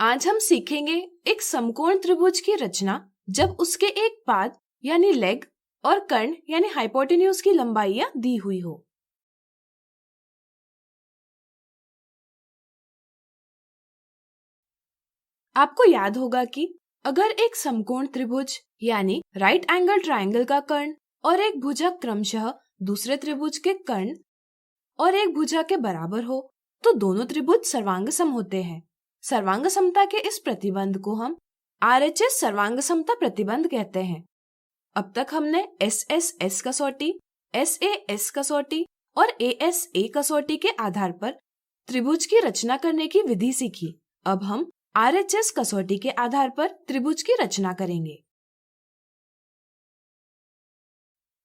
आज हम सीखेंगे एक समकोण त्रिभुज की रचना जब उसके एक पाद यानी लेग और कर्ण यानी हाइपोटेन्यूज की लंबाइयां दी हुई हो। आपको याद होगा कि अगर एक समकोण त्रिभुज यानी राइट एंगल ट्रायंगल का कर्ण और एक भुजा क्रमशः दूसरे त्रिभुज के कर्ण और एक भुजा के बराबर हो तो दोनों त्रिभुज सर्वांग सम होते हैं। सर्वांग समता के इस प्रतिबंध को हम RHS सर्वांग समता प्रतिबंध कहते हैं। अब तक हमने SSS कसौटी, SAS कसौटी और ASA कसौटी के आधार पर त्रिभुज की रचना करने की विधि सीखी। अब हम RHS कसौटी के आधार पर त्रिभुज की रचना करेंगे।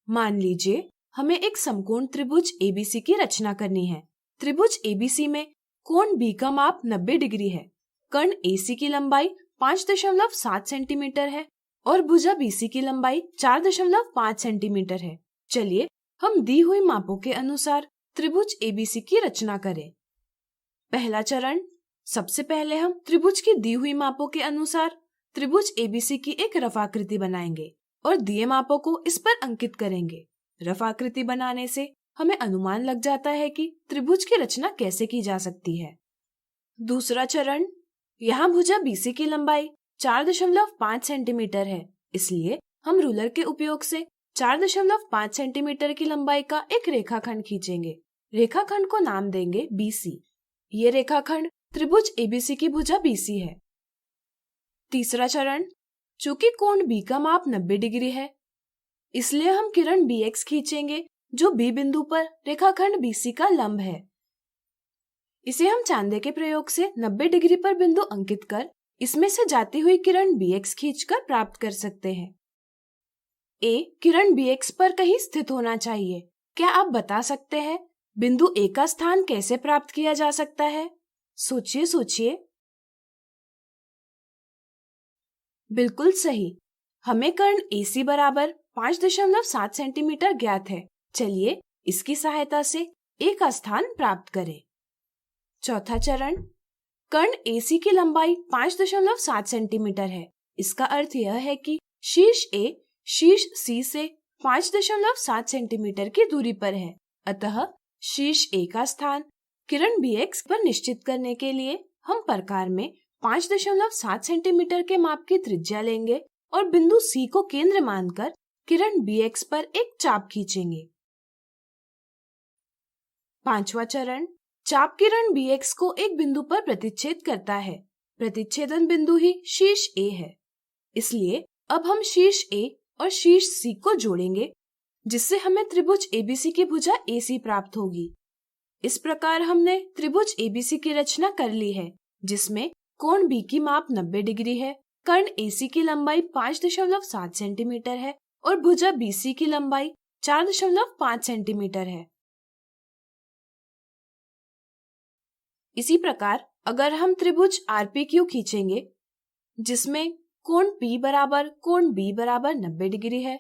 मान लीजिए हमें एक समकोण त्रिभुज ABC की रचना करनी है। त्रिभुज ABC में कोण B का माप 90 डिग्री है, कर्ण AC की लंबाई 5.7 सेंटीमीटर है और भुजा BC की लंबाई 4.5 सेंटीमीटर है। चलिए हम दी हुई मापों के अनुसार त्रिभुज ABC की रचना करें। पहला चरण, सबसे पहले हम त्रिभुज की दी हुई मापों के अनुसार त्रिभुज ABC की एक रफाकृति बनाएंगे और दिए मापों को इस पर अंकित करेंगे। रफाकृति बनाने से हमें अनुमान लग जाता है कि त्रिभुज की रचना कैसे की जा सकती है। दूसरा चरण, यहाँ भुजा BC की लंबाई 4.5 सेंटीमीटर है, इसलिए हम रूलर के उपयोग से 4.5 सेंटीमीटर की लंबाई का एक रेखाखंड खींचेंगे। रेखाखंड को नाम देंगे BC। ये रेखाखंड त्रिभुज ABC की भुजा BC है। तीसरा चरण, चूंकि कोण B का माप 90 डिग्री है, इसलिए हम किरण BX खींचेंगे जो B बिंदु पर रेखाखंड BC का लंब है। इसे हम चांदे के प्रयोग से 90 डिग्री पर बिंदु अंकित कर इसमें से जाती हुई किरण BX खींचकर प्राप्त कर सकते हैं। A किरण BX पर कहीं स्थित होना चाहिए। क्या आप बता सकते हैं बिंदु A का स्थान कैसे प्राप्त किया जा सकता है? सोचिए। बिल्कुल सही, हमें कर्ण AC बराबर 5.7 सेंटीमीटर ज्ञात है। चलिए इसकी सहायता से A का स्थान प्राप्त करें। चौथा चरण, कर्ण AC की लंबाई 5.7 सेंटीमीटर है। इसका अर्थ यह है कि शीर्ष A शीर्ष C से 5.7 सेंटीमीटर की दूरी पर है। अतः शीर्ष A का स्थान किरण BX पर निश्चित करने के लिए हम प्रकार में 5.7 सेंटीमीटर के माप की त्रिज्या लेंगे और बिंदु C को केंद्र मानकर किरण BX पर एक चाप खींचेंगे। पांचवा चरण, चाप किरण BX को एक बिंदु पर प्रतिच्छेद करता है। प्रतिच्छेदन बिंदु ही शीर्ष A है, इसलिए अब हम शीर्ष A और शीर्ष C को जोड़ेंगे जिससे हमें त्रिभुज ABC की भुजा AC प्राप्त होगी। इस प्रकार हमने त्रिभुज ABC की रचना कर ली है जिसमें कोण B की माप 90 डिग्री है, कर्ण AC की लंबाई 5.7 सेंटीमीटर है और भुजा BC की लंबाई 4.5 सेंटीमीटर है। इसी प्रकार अगर हम त्रिभुज RPQ खींचेंगे जिसमें कोण P बराबर कोण B बराबर 90 डिग्री है,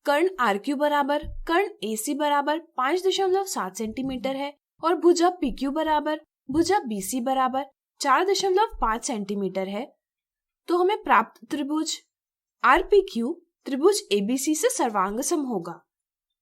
कर्ण RQ बराबर कर्ण AC बराबर 5.7 सेंटीमीटर है और भुजा PQ बराबर भुजा BC बराबर 4.5 सेंटीमीटर है, तो हमें प्राप्त त्रिभुज RPQ त्रिभुज ABC से सर्वांग सम होगा।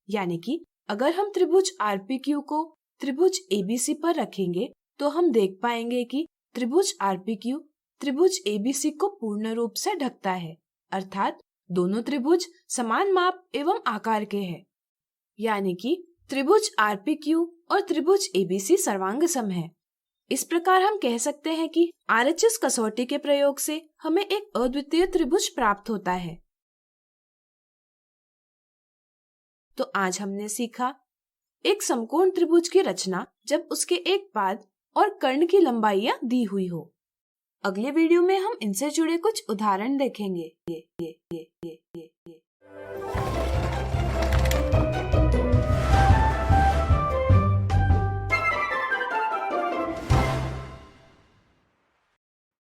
यानी कि अगर हम त्रिभुज RPQ को त्रिभुज ABC पर रखेंगे तो हम देख पाएंगे कि त्रिभुज RPQ त्रिभुज ABC को पूर्ण रूप से ढकता है, अर्थात दोनों त्रिभुज समान माप एवं आकार के हैं। यानी कि त्रिभुज RPQ और त्रिभुज ABC सर्वांग सम है। इस प्रकार हम कह सकते हैं कि RHS कसौटी के प्रयोग से हमें एक अद्वितीय त्रिभुज प्राप्त होता है। तो आज हमने सीखा एक समकोण त्रिभुज की रचना जब उसके एक पाद और कर्ण की लंबाइयां दी हुई हो। अगले वीडियो में हम इनसे जुड़े कुछ उदाहरण देखेंगे।